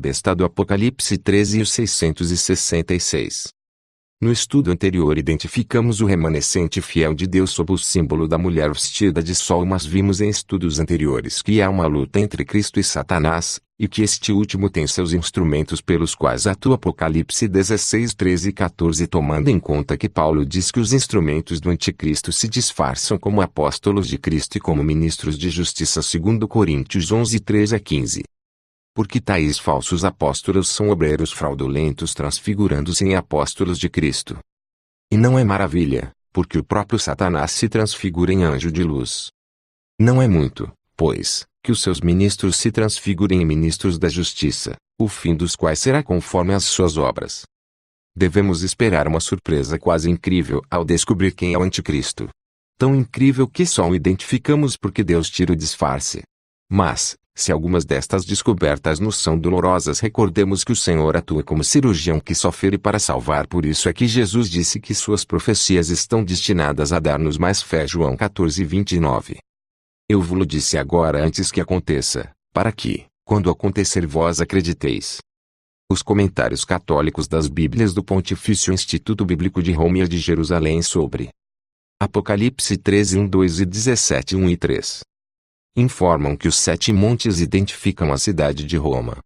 besta do Apocalipse 13 e o 666. No estudo anterior identificamos o remanescente fiel de Deus sob o símbolo da mulher vestida de sol, mas vimos em estudos anteriores que há uma luta entre Cristo e Satanás, e que este último tem seus instrumentos pelos quais atua. Apocalipse 16, 13 e 14. Tomando em conta que Paulo diz que os instrumentos do anticristo se disfarçam como apóstolos de Cristo e como ministros de justiça, 2 Coríntios 11, 13 a 15. Porque tais falsos apóstolos são obreiros fraudulentos, transfigurando-se em apóstolos de Cristo. E não é maravilha, porque o próprio Satanás se transfigura em anjo de luz. Não é muito, pois, que os seus ministros se transfigurem em ministros da justiça, o fim dos quais será conforme as suas obras. Devemos esperar uma surpresa quase incrível ao descobrir quem é o anticristo. Tão incrível que só o identificamos porque Deus tira o disfarce. Mas, se algumas destas descobertas nos são dolorosas, recordemos que o Senhor atua como cirurgião que só fere para salvar. Por isso é que Jesus disse que suas profecias estão destinadas a dar-nos mais fé. João 14, 29. Eu vos disse agora antes que aconteça, para que, quando acontecer, vós acrediteis. Os comentários católicos das Bíblias do Pontifício Instituto Bíblico de Roma e de Jerusalém sobre Apocalipse 13, 1, 2 e 17, 1 e 3. Informam que os 7 montes identificam a cidade de Roma.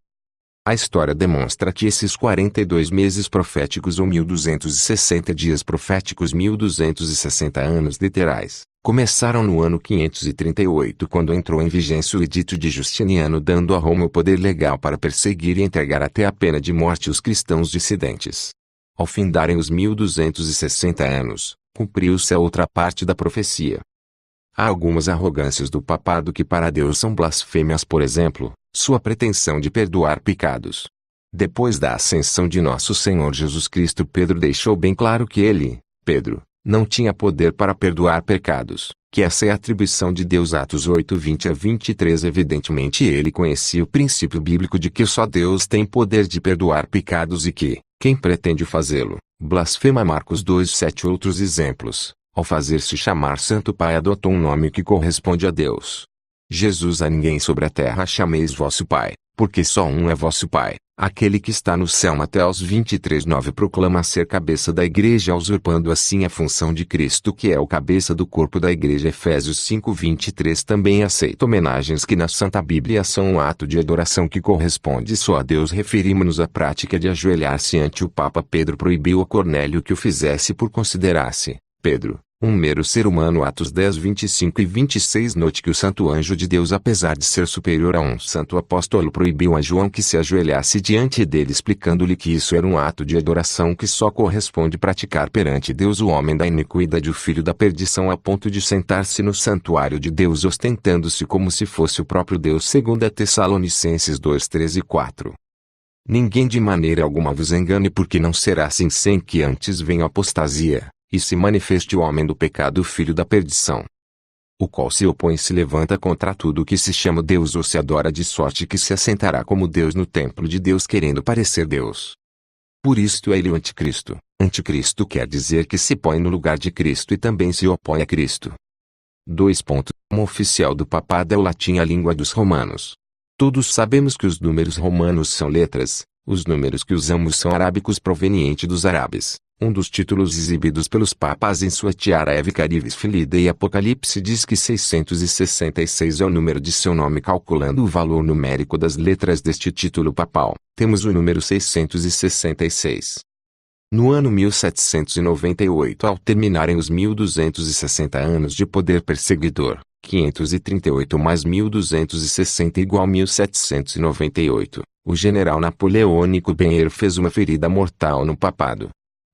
A história demonstra que esses 42 meses proféticos ou 1260 dias proféticos, 1260 anos literais, começaram no ano 538, quando entrou em vigência o edito de Justiniano, dando a Roma o poder legal para perseguir e entregar até a pena de morte os cristãos dissidentes. Ao findarem os 1260 anos, cumpriu-se a outra parte da profecia. Há algumas arrogâncias do papado que para Deus são blasfêmias, por exemplo, sua pretensão de perdoar pecados. Depois da ascensão de nosso Senhor Jesus Cristo, Pedro deixou bem claro que ele, Pedro, não tinha poder para perdoar pecados, que essa é a atribuição de Deus. Atos 8, 20 a 23. Evidentemente ele conhecia o princípio bíblico de que só Deus tem poder de perdoar pecados e que, quem pretende fazê-lo, blasfema. Marcos 2, 7. Outros exemplos. Ao fazer-se chamar Santo Pai, adotou um nome que corresponde a Deus. Jesus: a ninguém sobre a terra chameis vosso Pai, porque só um é vosso Pai, aquele que está no céu. Mateus 23, 9. Proclama ser cabeça da igreja, usurpando assim a função de Cristo, que é o cabeça do corpo da igreja. Efésios 5, 23. Também aceita homenagens que na Santa Bíblia são um ato de adoração que corresponde só a Deus. Referimos-nos à prática de ajoelhar-se ante o Papa. Pedro proibiu a Cornélio que o fizesse por considerar-se, Pedro, um mero ser humano. Atos 10, 25 e 26. Note que o santo anjo de Deus, apesar de ser superior a um santo apóstolo, proibiu a João que se ajoelhasse diante dele, explicando-lhe que isso era um ato de adoração que só corresponde praticar perante Deus. O homem da iniquidade, o filho da perdição, a ponto de sentar-se no santuário de Deus ostentando-se como se fosse o próprio Deus. 2 Tessalonicenses 2, 13 e 4. Ninguém de maneira alguma vos engane, porque não será assim sem que antes venha a apostasia, e se manifeste o homem do pecado, o filho da perdição, o qual se opõe e se levanta contra tudo o que se chama Deus ou se adora, de sorte que se assentará como Deus no templo de Deus, querendo parecer Deus. Por isto é ele o anticristo. Anticristo quer dizer que se põe no lugar de Cristo e também se opõe a Cristo. 2. Uma oficial do papado é o latim, a língua dos romanos. Todos sabemos que os números romanos são letras, os números que usamos são arábicos provenientes dos árabes. Um dos títulos exibidos pelos papas em sua tiara é Vicarivis Filii Dei. Apocalipse diz que 666 é o número de seu nome. Calculando o valor numérico das letras deste título papal, temos o número 666. No ano 1798, ao terminarem os 1260 anos de poder perseguidor, 538 mais 1260 igual 1798, o general napoleônico Benher fez uma ferida mortal no papado.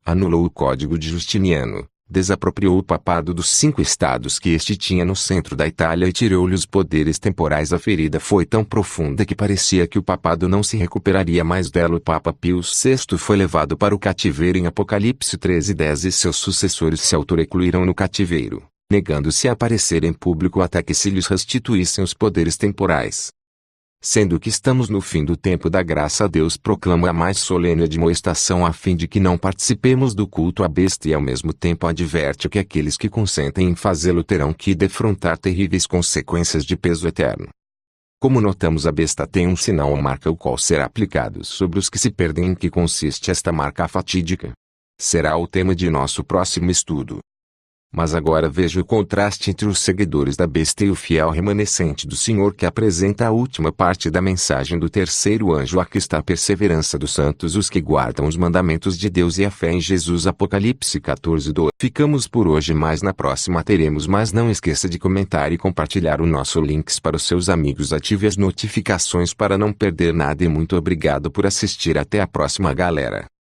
Anulou o código de Justiniano, desapropriou o papado dos 5 estados que este tinha no centro da Itália e tirou-lhe os poderes temporais. A ferida foi tão profunda que parecia que o papado não se recuperaria mais dela. O Papa Pio VI foi levado para o cativeiro em Apocalipse 13, 10, e seus sucessores se autorrecluíram no cativeiro, negando-se a aparecer em público até que se lhes restituíssem os poderes temporais. Sendo que estamos no fim do tempo da graça, Deus proclama a mais solene admoestação a fim de que não participemos do culto à besta, e ao mesmo tempo adverte que aqueles que consentem em fazê-lo terão que defrontar terríveis consequências de peso eterno. Como notamos, a besta tem um sinal ou marca o qual será aplicado sobre os que se perdem. Em que consiste esta marca fatídica? Será o tema de nosso próximo estudo. Mas agora veja o contraste entre os seguidores da besta e o fiel remanescente do Senhor, que apresenta a última parte da mensagem do terceiro anjo. Aqui está a perseverança dos santos, os que guardam os mandamentos de Deus e a fé em Jesus. Apocalipse 14:2. Ficamos por hoje, mas na próxima teremos mais. Não esqueça de comentar e compartilhar o nosso links para os seus amigos. Ative as notificações para não perder nada e muito obrigado por assistir. Até a próxima, galera.